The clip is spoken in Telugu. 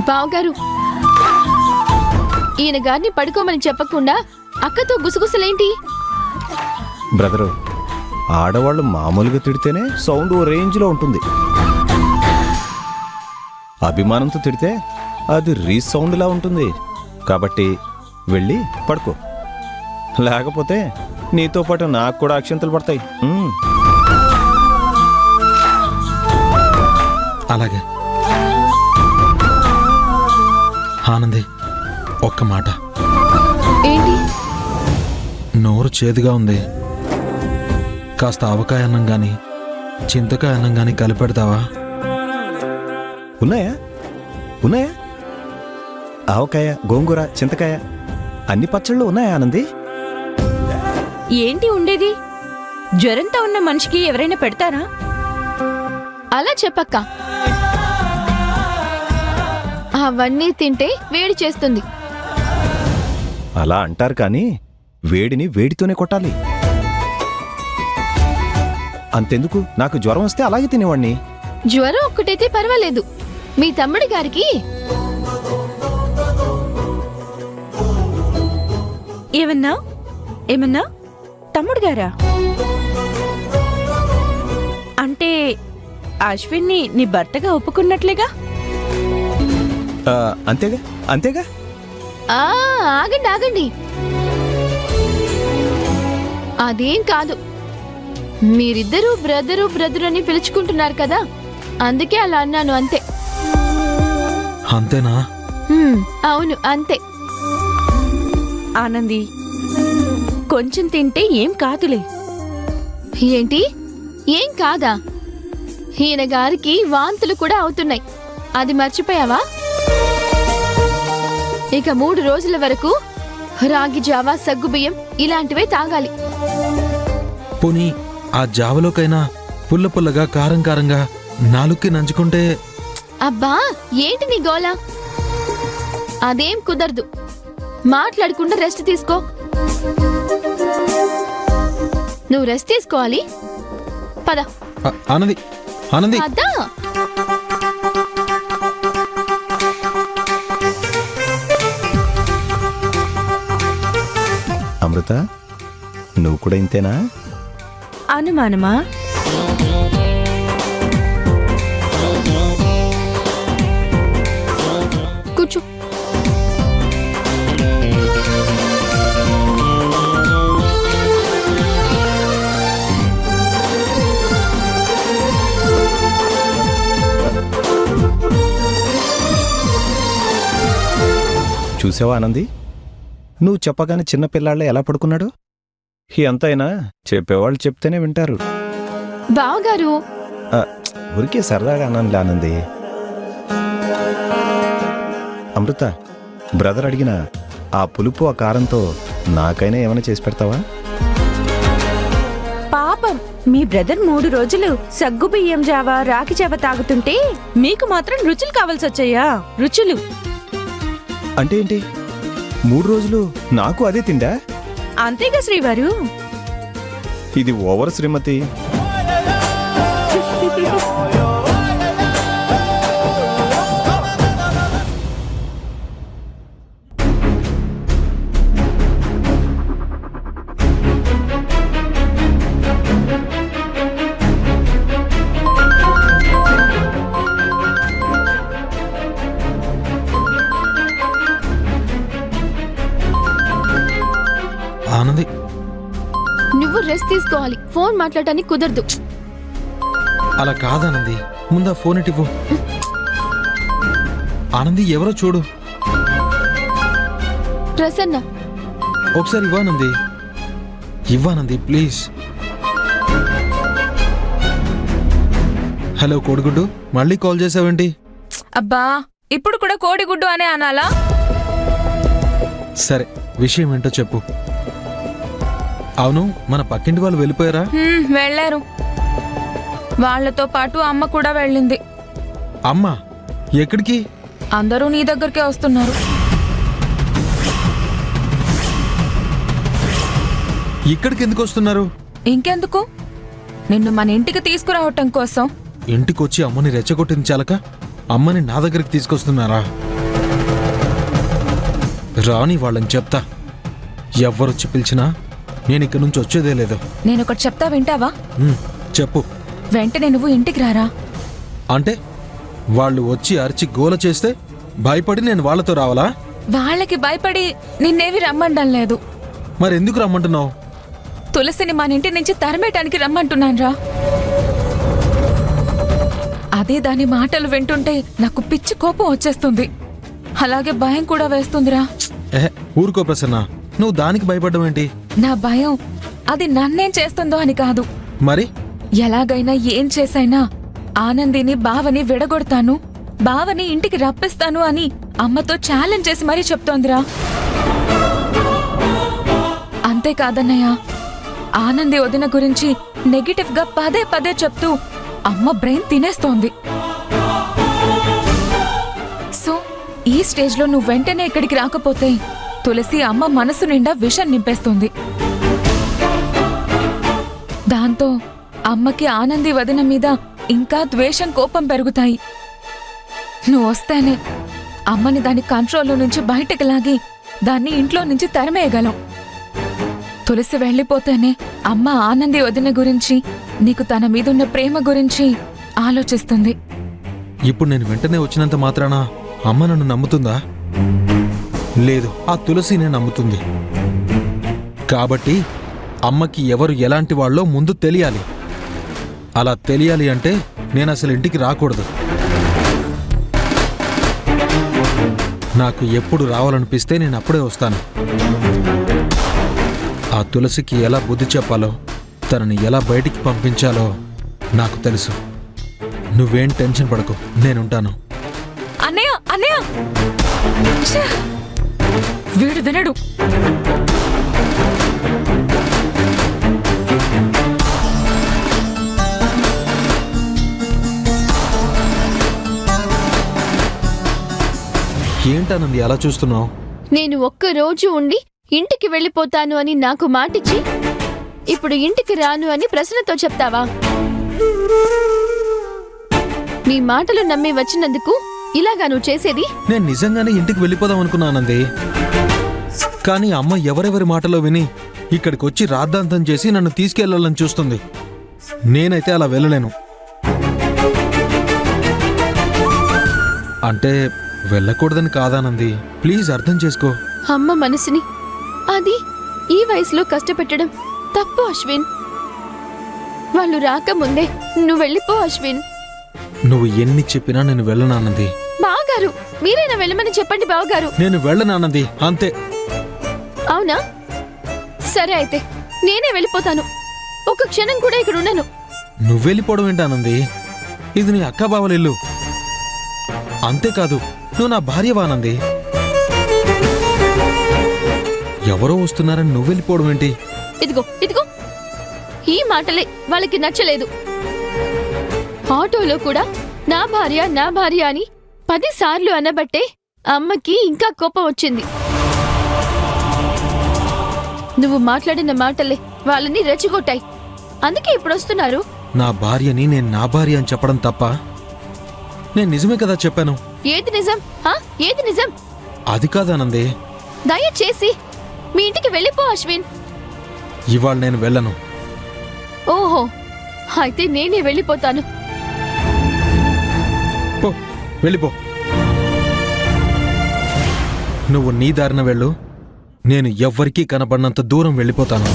బావగారు, ఈయన గారిని పడుకోమని చెప్పకుండా అక్కతో గుసగుసలేంటి? బ్రదరు, ఆడవాళ్ళు మామూలుగా తిడితేనే సౌండ్ ఓ రేంజ్లో ఉంటుంది. అభిమానంతో తిడితే అది రీసౌండ్లా ఉంటుంది. కాబట్టి వెళ్ళి పడుకో, లేకపోతే నీతో పాటు నాకు కూడా అక్షంతలు పడతాయి. అలాగే. ఆనంది, ఒక్క మాట. ఏంటి? నోరు చేదుగా ఉంది. కాస్త ఆవకాయ అన్నం గాని చింతకాయ అన్నం గాని కలిపెడతావా? ఉన్నాయా ఉన్నాయా ఆవకాయ, గోంగూర, చింతకాయ అన్ని పచ్చళ్ళు ఉన్నాయా ఆనంది? ఏంటి ఉండేది? జ్వరంతో ఉన్న మనిషికి ఎవరైనా పెడతారా? అలా చెప్పక్క. అవన్నీ తింటే వేడి చేస్తుంది. అలా అంటారు కానీ వేడిని వేడితోనే కొట్టాలి. అంతెందుకు, నాకు జ్వరం వస్తే అలాగే తినేవాణ్ణి. జ్వరం ఒక్కటైతే పర్వాలేదు. మీ తమ్ముడి గారికి ఏమన్నా తమ్ముడు గారా? అంటే అశ్విన్ని నీ భర్తగా ఒప్పుకున్నట్లేగా? అంతేగా అంతేగా. ఆగండి ఆగండి, అదేం కాదు. మీరిద్దరూ బ్రదరు అని పిలుచుకుంటున్నారు కదా, అందుకే అలా అన్నాను అంతే. అంతేనా? అవును, అంతే. ఆనంది, కొంచెం తింటే ఏం కాదులే. ఏంటి ఏం కాదా? ఈయన గారికి వాంతులు కూడా అవుతున్నాయి, అది మర్చిపోయావా? ఇక 3 రోజుల వరకు రాగి జావా, సగ్గుబియ్యం ఇలాంటివే తాగాలి. పోనీ ఆ జావలోకైనా పుల్ల పుల్లగా కారం కారంగా నాలుక్కి నంచుకుంటే. అబ్బా, ఏంటి నీ గోలా? అదేం కుదరదు. మాట్లాడకుండా రెస్ట్ తీసుకో. నువ్వు రెస్ట్ తీసుకోవాలి. పద. ఆనంది, ఆనంది. పదా. అమృత, నువ్వు కూడా ఇంతేనా? అనుమానమా? కూర్చో. చూసావా ఆనంది, నువ్వు చెప్పగానే చిన్నపిల్లాళ్ళ ఎలా పడుకున్నాడు? ఎంతైనా చెప్పేవాళ్ళు చెప్తేనే వింటారు. బావగారు, ఊరికే సరదాగా అన్నానులే ఆనంది. అమృత, బ్రదర్ అడిగిన ఆ పులుపు, ఆ కారంతో నాకైనా ఏమైనా చేసి పెడతావా? పాపం, మీ బ్రదర్ 3 రోజులు సగ్గు బియ్యం జావా, రాగి జావా తాగుతుంటే మీకు మాత్రం రుచులు కావాల్సి వచ్చాయా? రుచులు అంటే ఏంటి? 3 రోజులు నాకు అదే తిండా? అంతేగా శ్రీవారు. ఇది ఓవర్ శ్రీమతి. ఆనంది, నువ్వు రెస్ట్ తీసుకోవాలి. ఫోన్ మాట్లాడటానికి కుదరదు. అలా కాదానంది, ముందా ఫోన్ ఇటివ్వు. ఆనంది, ఎవరో చూడు. ప్రసన్న. ఒకసారి ఇవ్వానంది, ఇవ్వానంది ప్లీజ్. హలో కోడిగుడ్డు, మళ్ళీ కాల్ చేసావేంటి? అబ్బా, ఇప్పుడు కూడా కోడిగుడ్డు అనే అనాలా? సరే, విషయం ఏంటో చెప్పు. అవును, మన పక్కింటి వాళ్ళు వెళ్ళిపోయారా? వెళ్ళారు. వాళ్లతో పాటు అమ్మ కూడా వెళ్ళింది. అమ్మా? ఎక్కడికి? అందరూ నీ దగ్గరికే వస్తున్నారు. ఇక్కడికి ఎందుకు వస్తున్నారు? ఇంకెందుకు, నిన్ను మన ఇంటికి తీసుకురావటం కోసం. ఇంటికొచ్చి అమ్మని రెచ్చగొట్టించాలక అమ్మని నా దగ్గరికి తీసుకొస్తున్నారా? రాని వాళ్ళని చెప్తా. ఎవ్వరొచ్చి పిలిచినా నేను ఇక్కడి నుంచి వచ్చేదే లేదు. నేనొకటి చెప్తా వింటావా? చెప్పు. వెంటనే నువ్వు ఇంటికి రారా. అంటే వాళ్ళు వచ్చి అరిచి గోల చేస్తే భయపడి నేను వాళ్ళతో రావాలా? వాళ్ళకి భయపడి నిన్నేవి రమ్మండం లేదు. మరెందుకు రమ్మంటున్నావు? తులసిని మన ఇంటి నుంచి తరిమేయటానికి రమ్మంటున్నాన్రా. అదే దాని మాటలు వింటుంటే నాకు పిచ్చి కోపం వచ్చేస్తుంది. అలాగే భయం కూడా వేస్తుందిరా. ఊరుకో ప్రసన్న, నువ్వు దానికి భయపడ్డం ఏంటి? నా భయం అది నన్నేం చేస్తుందో అని కాదు. మరి ఎలాగైనా ఏం చేసైనా ఆనందిని బావని విడగొడతాను, బావని ఇంటికి రప్పిస్తాను అని అమ్మతో ఛాలెంజ్ చేసి మరీ చెప్తోందిరా. అంతేకాదన్నయ్య, ఆనంది వదిన గురించి నెగిటివ్ గా పదే పదే చెప్తూ అమ్మ బ్రెయిన్ తినేస్తోంది. సో ఈ స్టేజ్ లో నువ్వు వెంటనే ఇక్కడికి రాకపోతే తులసి అమ్మ మనసు నిండా విషం నింపేస్తుంది. దాంతో అమ్మకి ఆనంది వదిన మీద ఇంకా ద్వేషం, కోపం పెరుగుతాయి. నువ్వు వస్తేనే అమ్మని దాని కంట్రోల్లో నుంచి బయటకు లాగి దాన్ని ఇంట్లో నుంచి తరిమేయగలం. తులసి వెళ్ళిపోతేనే అమ్మ ఆనంది వదిన గురించి, నీకు తన మీదున్న ప్రేమ గురించి ఆలోచిస్తుంది. ఇప్పుడు నేను వెంటనే వచ్చినంత మాత్రాన అమ్మ నన్ను నమ్ముతుందా? లేదు, ఆ తులసినే నమ్ముతుంది. కాబట్టి అమ్మకి ఎవరు ఎలాంటి వాళ్ళో ముందు తెలియాలి. అలా తెలియాలి అంటే నేను అసలు ఇంటికి రాకూడదు. నాకు ఎప్పుడు రావాలనిపిస్తే నేను అప్పుడే వస్తాను. ఆ తులసికి ఎలా బుద్ధి చెప్పాలో, తనని ఎలా బయటికి పంపించాలో నాకు తెలుసు. నువ్వేం టెన్షన్ పడకు, నేనుంటాను. అన్నయ్య అన్నయ్య, ఛే! వీడు వినడు. ఏంటనంది అలా చూస్తున్నావు? నేను ఒక్క రోజు ఉండి ఇంటికి వెళ్ళిపోతాను అని నాకు మాటిచ్చి ఇప్పుడు ఇంటికి రాను అని ప్రశ్నతో చెప్తావా? నీ మాటలు నమ్మి వచ్చినందుకు ఇలాగా నువ్వు చేసేది? నేను నిజంగానే ఇంటికి వెళ్ళిపోదాం అనుకున్నానంది. కానీ అమ్మ ఎవరెవరి మాటలో విని ఇక్కడికి వచ్చి రాద్ధాంతం చేసి నన్ను తీసుకెళ్లాలని చూస్తుంది. నేనైతే అలా వెళ్ళలేను. అంటే వెళ్ళకూడదని కాదానంది, ప్లీజ్ అర్థం చేసుకో. అమ్మ మనసుని అది ఈ వయసులో కష్టపెట్టడం తప్పు అశ్విన్. వాళ్ళు రాకముందే నువ్వు వెళ్ళిపో అశ్విన్. నువ్వు ఎన్ని చెప్పినా నేను వెళ్ళనానంది. బావగారు, మీరైనా వెళ్ళమని చెప్పండి బావగారు. నేను వెళ్ళనానంది, అంతే. అవునా? సరే అయితే నేనే వెళ్ళిపోతాను. ఒక క్షణం కూడా ఇక్కడ ఉండను. నువ్వెళ్ళిపోవడం ఏంటానంది? ఇది నీ అక్క బావల ఇల్లు. అంతేకాదు, నువ్వు నా భార్యవానంది. ఎవరో వస్తున్నారని నువ్వెళ్ళిపోవడం ఏంటి? ఇదిగో ఇదిగో, ఈ మాటలే వాళ్ళకి నచ్చలేదు. ఆటోలో కూడా నా భార్య అని 10 సార్లు అనబట్టే అమ్మకి ఇంకా కోపం వచ్చింది. నువ్వు మాట్లాడిన మాటలే వాళ్ళని రెచ్చగొట్టాయి. అందుకే ఇప్పుడు వస్తున్నారు. నా భార్యని నేను నా భార్య అని చెప్పడం తప్ప? నేను నిజమే కదా చెప్పాను. ఏది నిజం? ఏది నిజం? అది కాదానంది. దయచేసి మీ ఇంటికి వెళ్ళిపో అశ్విన్. ఇవాళ నేను వెళ్ళను. ఓహో, అయితే నేనే వెళ్ళిపోతాను. పో, వెళ్ళిపో. నువ్వు నీ దారిన వెళ్ళు, నేను ఎవ్వరికీ కనపడినంత దూరం వెళ్ళిపోతాను.